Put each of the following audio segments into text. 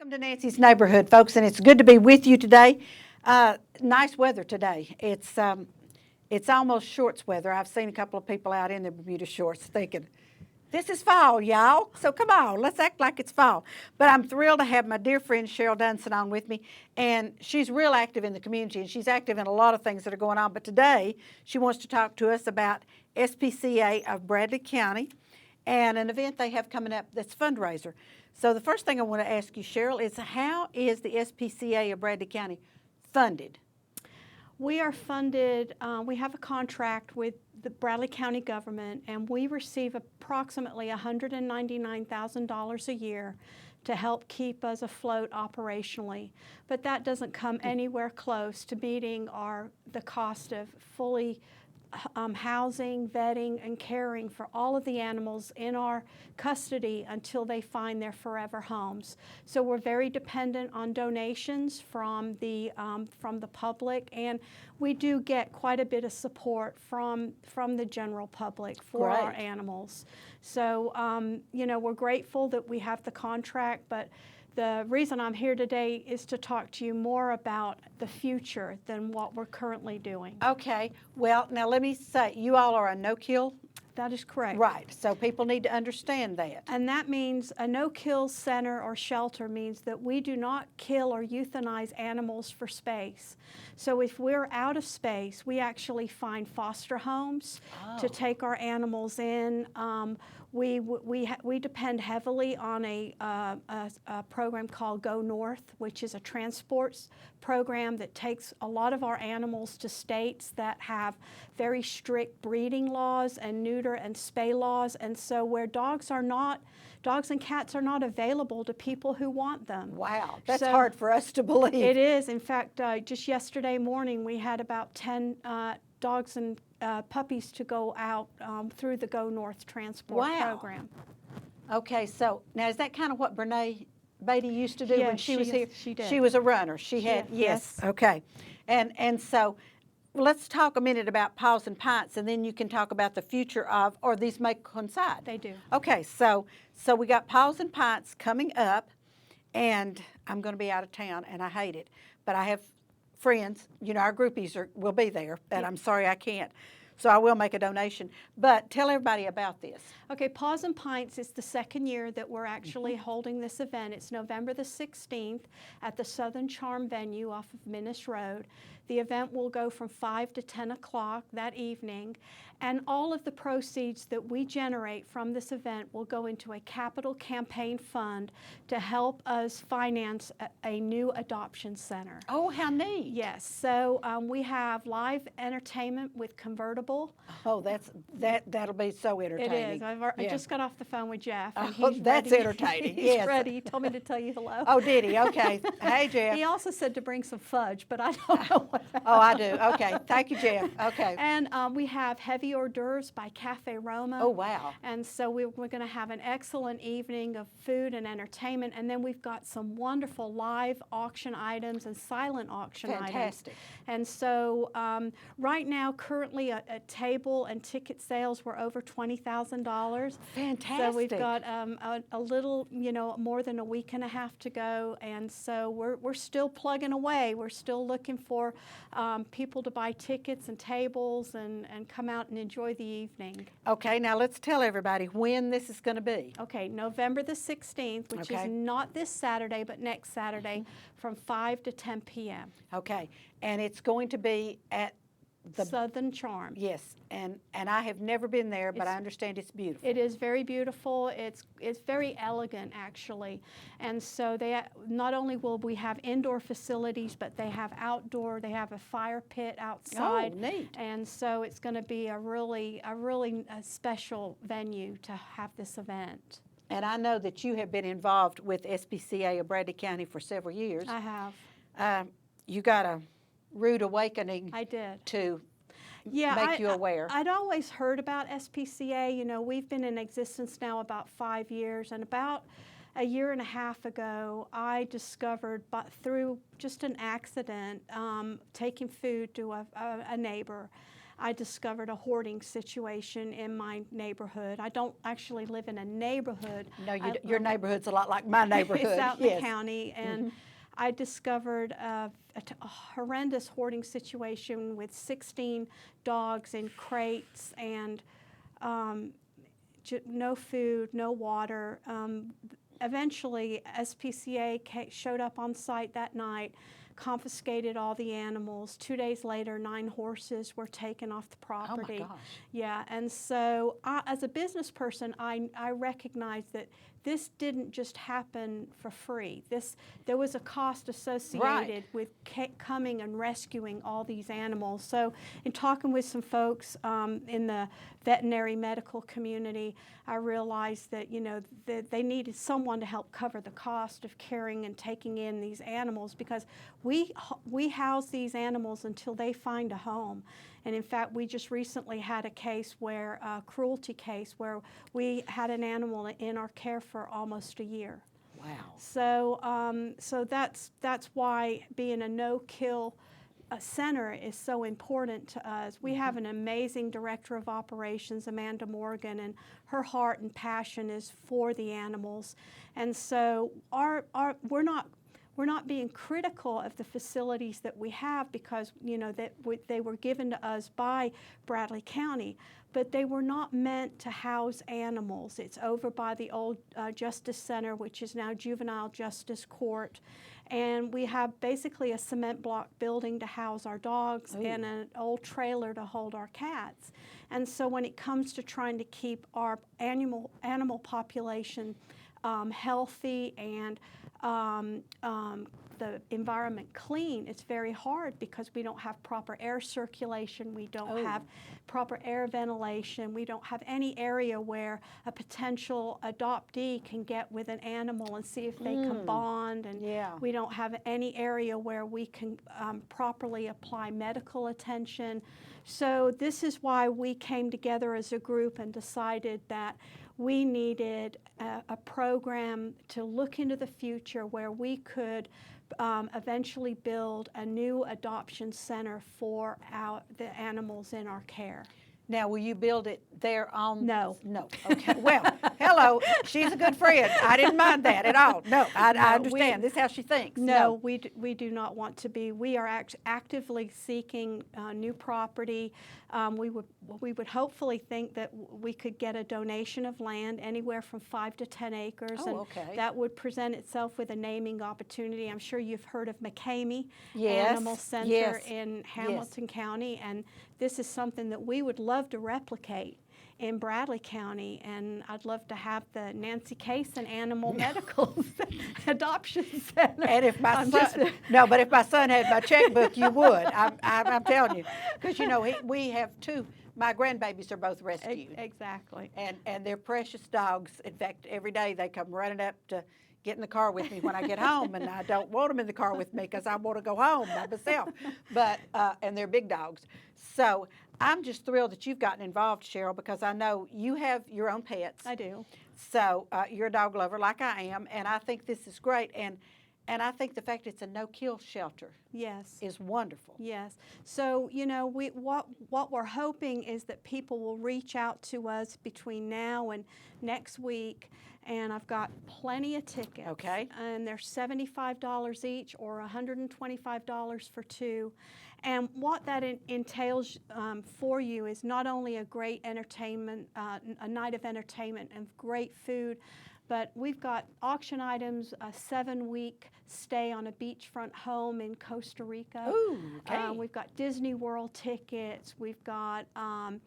Welcome to Nancy's Neighborhood, folks, and it's good to be with you today. Nice weather today. It's almost shorts weather. I've seen a couple of people out in their Bermuda shorts thinking, this is fall, y'all. So come on, let's act like it's fall. But I'm thrilled to have my dear friend Cheryl Dunson on with me, and she's real active in the community, and she's active in a lot of things that are going on. But today, she wants to talk to us about SPCA of Bradley County and an event they have coming up that's a fundraiser. So the first thing I want to ask you, Cheryl, is how is the SPCA of Bradley County funded? We are funded, we have a contract with the Bradley County government, and we receive approximately $199,000 a year to help keep us afloat operationally. But that doesn't come anywhere close to meeting the cost of fully housing, vetting, and caring for all of the animals in our custody until they find their forever homes. So we're very dependent on donations from the public, and we do get quite a bit of support from the general public for our animals. So we're grateful that we have the contract, but the reason I'm here today is to talk to you more about the future than what we're currently doing. Okay. Well, now let me say, you all are a no-kill? That is correct. Right. So people need to understand that. And that means a no-kill center or shelter means that we do not kill or euthanize animals for space. So if we're out of space, we actually find foster homes to take our animals in. We depend heavily on a program called Go North, which is a transport program that takes a lot of our animals to states that have very strict breeding laws and neuter and spay laws, and so where dogs and cats are not available to people who want them. Wow, that's hard for us to believe. It is. In fact, just yesterday morning we had about 10 dogs and puppies to go out through the Go North transport program. Okay, so now is that kind of what Brene Beatty used to do when she was here? She did. She was a runner. She had, yes. Okay. And so let's talk a minute about Paws and Pints, and then you can talk about the future of, or these may coincide. They do. Okay, so we got Paws and Pints coming up, and I'm going to be out of town, and I hate it, but I have friends, our groupies will be there, and I'm sorry I can't. So I will make a donation. But tell everybody about this. Okay, Paws and Pints is the second year that we're actually holding this event. It's November the 16th at the Southern Charm venue off of Minnis Road. The event will go from 5 to 10 o'clock that evening, and all of the proceeds that we generate from this event will go into a capital campaign fund to help us finance a new adoption center. Oh, how neat. Yes, so we have live entertainment with convertible. Oh, that'll be so entertaining. It is. I just got off the phone with Jeff. And that's ready. entertaining. He's ready. He told me to tell you hello. Oh, did he? Okay. Hey, Jeff. He also said to bring some fudge, but I don't know what that Oh, I do. Okay. Thank you, Jeff. Okay. And we have heavy hors d'oeuvres by Cafe Roma. Oh, wow. And so we're going to have an excellent evening of food and entertainment. And then we've got some wonderful live auction items and silent auction items. Fantastic. And so right now, currently, a table and ticket sales were over $20,000. Fantastic. So we've got a little, more than a week and a half to go. And so we're still plugging away. We're still looking for people to buy tickets and tables and come out and enjoy the evening. Okay, now let's tell everybody when this is going to be. Okay, November the 16th, which is not this Saturday, but next Saturday from 5 to 10 p.m. Okay, and it's going to be at the Southern Charm. Yes, and I have never been there, but I understand it's beautiful. It is very beautiful. It's very elegant, actually. And so not only will we have indoor facilities, but they have outdoor. They have a fire pit outside. Oh, neat. And so it's going to be a really special venue to have this event. And I know that you have been involved with SPCA of Bradley County for several years. I have. You got a rude awakening. I did. To make you aware. I'd always heard about SPCA. We've been in existence now about 5 years, and about a year and a half ago, I discovered, through just an accident, taking food to a neighbor, I discovered a hoarding situation in my neighborhood. I don't actually live in a neighborhood. No, your neighborhood's a lot like my neighborhood. It's out in yes. the county, and I discovered a horrendous hoarding situation with 16 dogs in crates and no food, no water. Eventually, SPCA showed up on site that night, confiscated all the animals. 2 days later, 9 horses were taken off the property. Oh my gosh. Yeah, and so as a business person, I recognize that this didn't just happen for free. There was a cost associated with coming and rescuing all these animals. So in talking with some folks in the veterinary medical community, I realized that, you know, that they needed someone to help cover the cost of carrying and taking in these animals, because we house these animals until they find a home. And in fact, we just recently had a case where, a cruelty case, where we had an animal in our care for almost a year. Wow. So that's why being a no-kill center is so important to us. We have an amazing director of operations, Amanda Morgan, and her heart and passion is for the animals. And so we're not being critical of the facilities that we have, because, you know, they were given to us by Bradley County, but they were not meant to house animals. It's over by the old Justice Center, which is now Juvenile Justice Court, and we have basically a cement block building to house our dogs and an old trailer to hold our cats. And so when it comes to trying to keep our animal population healthy and the environment clean, it's very hard, because we don't have proper air circulation, we don't have proper air ventilation, we don't have any area where a potential adoptee can get with an animal and see if they can bond, and we don't have any area where we can properly apply medical attention. So this is why we came together as a group and decided that we needed a program to look into the future where we could eventually build a new adoption center for the animals in our care. Now, will you build it there on? No. No. Okay. Well, hello. She's a good friend. I didn't mind that at all. No, I understand. This is how she thinks. No, we do not want to be. We are actively seeking new property. We would hopefully think that we could get a donation of land anywhere from 5 to 10 acres. Oh, and okay. that would present itself with a naming opportunity. I'm sure you've heard of McCamey Animal Center in Hamilton County, and this is something that we would love to replicate in Bradley County, and I'd love to have the Nancy Cason Animal Medical Adoption Center. And if my son, no, but if my son had my checkbook, you would. I'm telling you, because you know we have 2. My grandbabies are both rescued. Exactly. And they're precious dogs. In fact, every day they come running up to get in the car with me when I get home, and I don't want them in the car with me because I want to go home by myself. But and they're big dogs. So I'm just thrilled that you've gotten involved, Cheryl, because I know you have your own pets. I do. So you're a dog lover like I am, and I think this is great. And I think the fact it's a no-kill shelter is wonderful. Yes. So, you know, what we're hoping is that people will reach out to us between now and next week, and I've got plenty of tickets. Okay. And they're $75 each or $125 for 2. And what that entails for you is not only a great entertainment, a night of entertainment and great food, but we've got auction items, a 7-week stay on a beachfront home in Costa Rica. Ooh, okay. We've got Disney World tickets. We've got a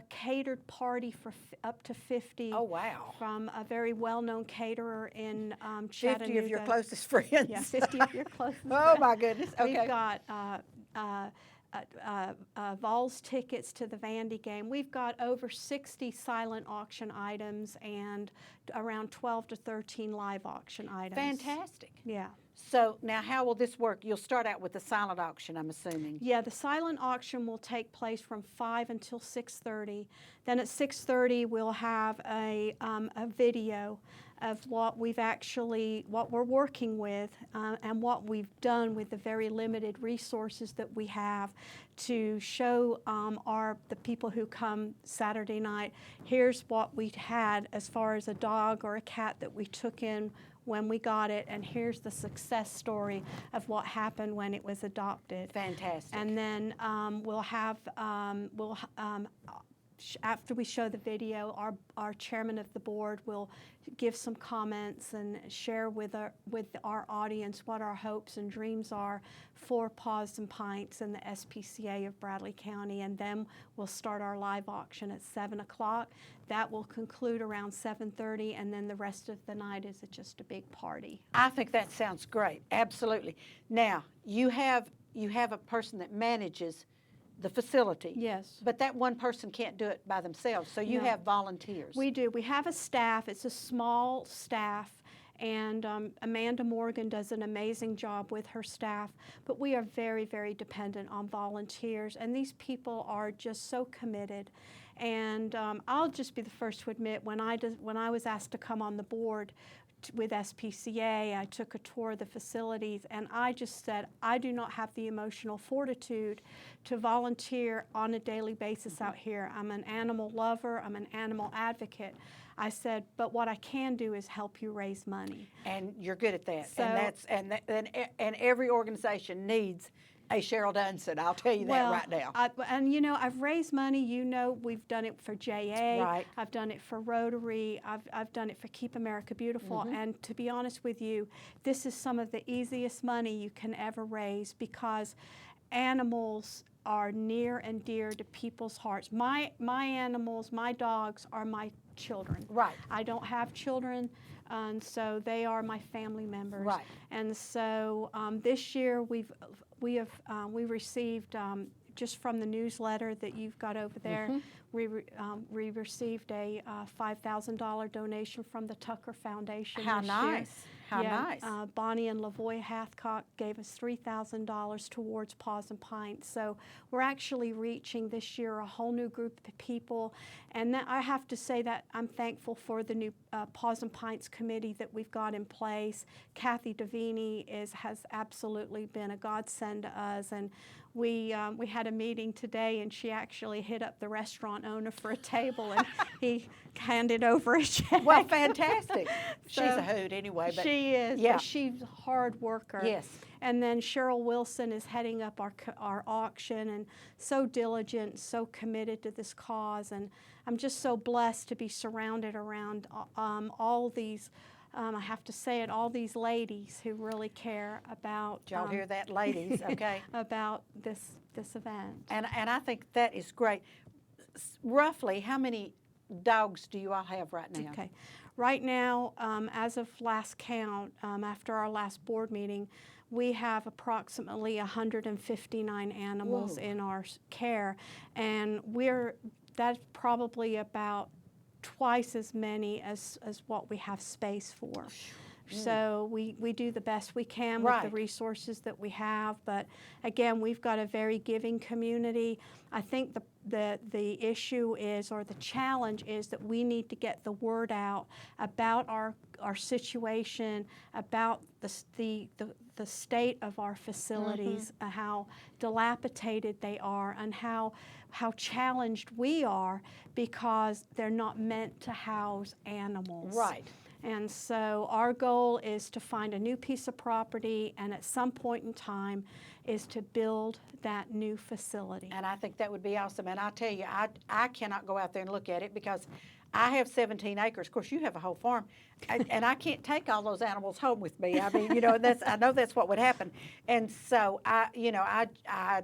catered party for up to 50. Oh, wow. From a very well-known caterer in Chattanooga. 50 of your closest friends. Yeah, 50 of your closest Oh, friends. my goodness. Okay. We've got Vols tickets to the Vandy game. We've got over 60 silent auction items and around 12 to 13 live auction items. Fantastic. Yeah. So now how will this work? You'll start out with the silent auction, I'm assuming. Yeah, the silent auction will take place from 5 until 6:30. Then at 6:30, we'll have a video of what we're working with, and what we've done with the very limited resources that we have to show the people who come Saturday night, here's what we had as far as a dog or a cat that we took in when we got it, and here's the success story of what happened when it was adopted. Fantastic. And then after we show the video, our chairman of the board will give some comments and share with our audience what our hopes and dreams are for Paws and Pints and the SPCA of Bradley County, and then we'll start our live auction at 7 o'clock. That will conclude around 7:30, and then the rest of the night is just a big party. I think that sounds great. Absolutely. Now, you have a person that manages the facility. Yes. But that one person can't do it by themselves, so you No. have volunteers. We do. We have a staff. It's a small staff, and Amanda Morgan does an amazing job with her staff, but we are very, very dependent on volunteers, and these people are just so committed. And I'll just be the first to admit, when I was asked to come on the board with SPCA, I took a tour of the facilities, and I just said, I do not have the emotional fortitude to volunteer on a daily basis out here. I'm an animal lover, I'm an animal advocate. I said, but what I can do is help you raise money. And you're good at that. So- And every organization needs a Cheryl Dunson. I'll tell you that right now. I've raised money. We've done it for JA. Right. I've done it for Rotary. I've done it for Keep America Beautiful. And to be honest with you, this is some of the easiest money you can ever raise, because animals are near and dear to people's hearts. My animals, my dogs are my children. Right. I don't have children, and so they are my family members. Right. And so this year we received, just from the newsletter that you've got over there, we received a $5,000 donation from the Tucker Foundation. How this nice. year. How nice. Bonnie and Lavoy Hathcock gave us $3,000 towards Paws and Pints. So we're actually reaching this year a whole new group of people. And I have to say that I'm thankful for the new Paws and Pints committee that we've got in place. Kathy Davini has absolutely been a godsend to us. And we had a meeting today, and she actually hit up the restaurant owner for a table, and he handed over a check. Well, fantastic. She's So- a hoot anyway. But She is, yeah. but she's a hard worker. Yes. And then Cheryl Wilson is heading up our auction, and so diligent, so committed to this cause. And I'm just so blessed to be surrounded around all these, I have to say it, all these ladies who really care about. Did y'all hear that, ladies? Okay. About this event. And I think that is great. Roughly, how many dogs do you all have right now? Okay. Right now, as of last count, after our last board meeting, we have approximately 159 animals Whoa. in our care, and that's probably about twice as many as what we have space for. So we do the best we can with the Right. resources that we have, but again, we've got a very giving community. I think the issue is, or the challenge is, that we need to get the word out about our situation, about the state of our facilities, how dilapidated they are, and how challenged we are, because they're not meant to house animals. Right. And so our goal is to find a new piece of property, and at some point in time is to build that new facility. And I think that would be awesome. And I'll tell you, I cannot go out there and look at it, because I have 17 acres. Of course, you have a whole farm, and I can't take all those animals home with me. I mean, I know that's what would happen. And so I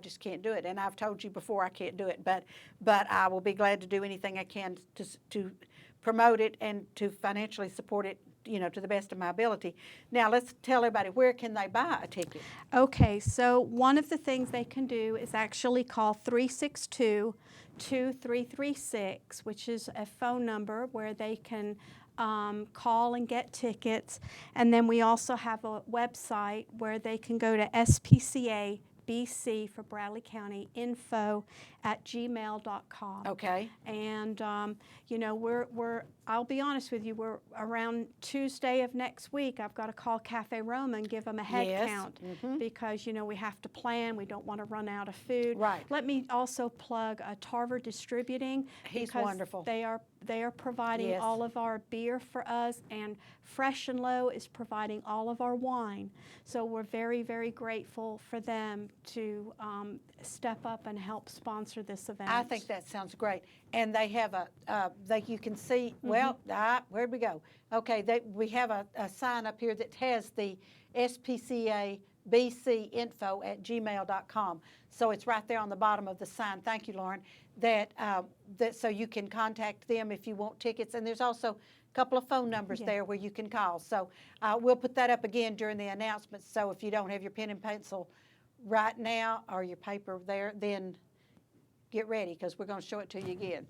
just can't do it. And I've told you before I can't do it, but I will be glad to do anything I can to promote it and to financially support it, to the best of my ability. Now, let's tell everybody, where can they buy a ticket? Okay, so one of the things they can do is actually call 362-2336, which is a phone number where they can call and get tickets. And then we also have a website where they can go to SPCA BC for Bradley County info@gmail.com. Okay. And you know, I'll be honest with you, we're around Tuesday of next week. I've got to call Cafe Roma and give them a head Yes. count Mhm. because you know we have to plan. We don't want to run out of food. Right. Let me also plug Tarver Distributing. He's because wonderful. They are providing Yes. all of our beer for us, and Fresh and Low is providing all of our wine. So we're very, very grateful for them to step up and help sponsor this event. I think that sounds great. And they have you can see, well, where'd we go? Okay, we have a sign up here that has the SPCA BC info@gmail.com. So it's right there on the bottom of the sign. Thank you, Lauren. That so you can contact them if you want tickets. And there's also a couple of phone numbers there where you can call. So we'll put that up again during the announcements. So if you don't have your pen and pencil right now or your paper there, then get ready because we're going to show it to you again.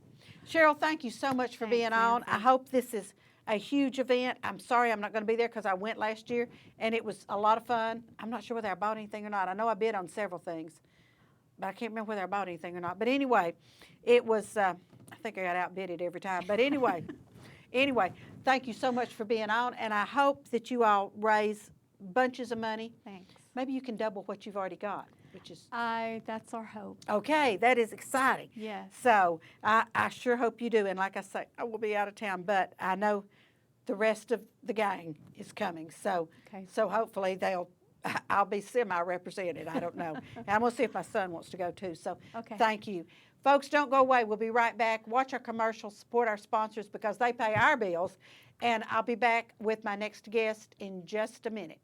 Cheryl, thank you so much for being on. I hope this is a huge event. I'm sorry I'm not going to be there because I went last year and it was a lot of fun. I'm not sure whether I bought anything or not. I know I bid on several things, but I can't remember whether I bought anything or not. But anyway, it was, I think I got outbidded every time. But anyway, thank you so much for being on, and I hope that you all raise bunches of money. Thanks. Maybe you can double what you've already got, which is That's our hope. okay. That is exciting. Yes. So I sure hope you do. And like I say, I will be out of town, but I know the rest of the gang is coming. So Okay. so hopefully I'll be semi-represented. I don't know. And I'm going to see if my son wants to go too. So Okay. thank you. Folks, don't go away. We'll be right back. Watch our commercials, support our sponsors because they pay our bills. And I'll be back with my next guest in just a minute.